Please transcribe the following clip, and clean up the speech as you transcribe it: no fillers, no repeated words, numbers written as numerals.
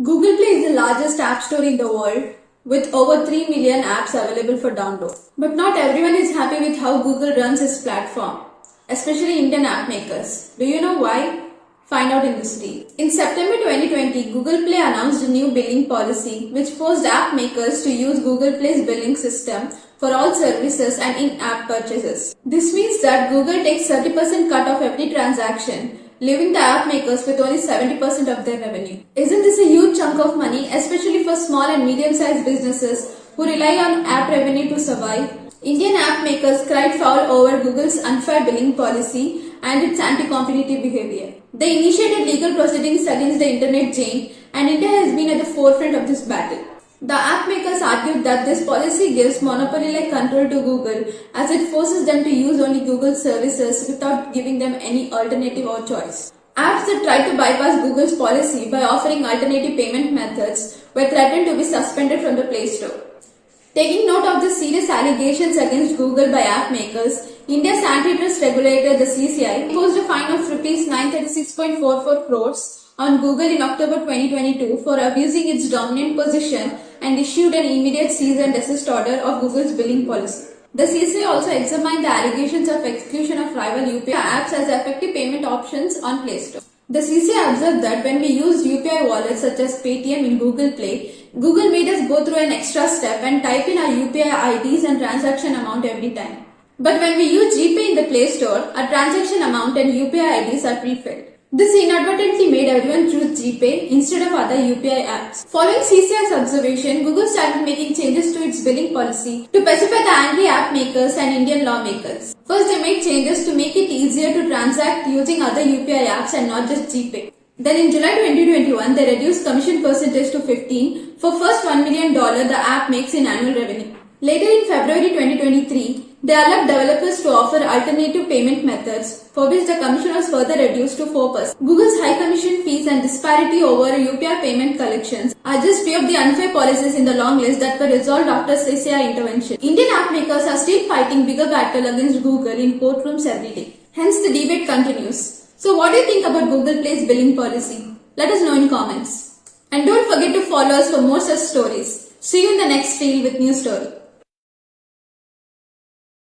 Google Play is the largest app store in the world with over 3 million apps available for download. But not everyone is happy with how Google runs its platform, especially Indian app makers. Do you know why? Find out in this reel. In September 2020, Google Play announced a new billing policy which forced app makers to use Google Play's billing system for all services and in-app purchases. This means that Google takes 30% cut of every transaction, leaving the app makers with only 70% of their revenue. Isn't this a huge chunk of money, especially for small and medium-sized businesses who rely on app revenue to survive? Indian app makers cried foul over Google's unfair billing policy and its anti-competitive behavior. They initiated legal proceedings against the internet giant, and India has been at the forefront of this battle. The app makers argued that this policy gives monopoly-like control to Google as it forces them to use only Google services without giving them any alternative or choice. Apps that tried to bypass Google's policy by offering alternative payment methods were threatened to be suspended from the Play Store. Taking note of the serious allegations against Google by app makers, India's antitrust regulator, the CCI, imposed a fine of Rs 936.44 crores on Google in October 2022 for abusing its dominant position and issued an immediate cease and desist order of Google's billing policy. The CCI also examined the allegations of exclusion of rival UPI apps as effective payment options on Play Store. The CCI observed that when we used UPI wallets such as Paytm in Google Play, Google made us go through an extra step and type in our UPI IDs and transaction amount every time. But when we use GPay in the Play Store, our transaction amount and UPI IDs are pre-filled. This inadvertently made everyone choose GPay instead of other UPI apps. Following CCI's observation, Google started making changes to its billing policy to pacify the angry app makers and Indian lawmakers. First, they made changes to make it easier to transact using other UPI apps and not just GPay. Then in July 2021, they reduced commission percentage to 15 for first $1 million the app makes in annual revenue. Later in February 2023, they allowed developers to offer alternative payment methods for which the commission was further reduced to 4%. Google's high commission fees and disparity over UPI payment collections are just few of the unfair policies in the long list that were resolved after CCI intervention. Indian app makers are still fighting bigger battle against Google in courtrooms every day. Hence the debate continues. So what do you think about Google Play's billing policy? Let us know in comments. And don't forget to follow us for more such stories. See you in the next reel with new story.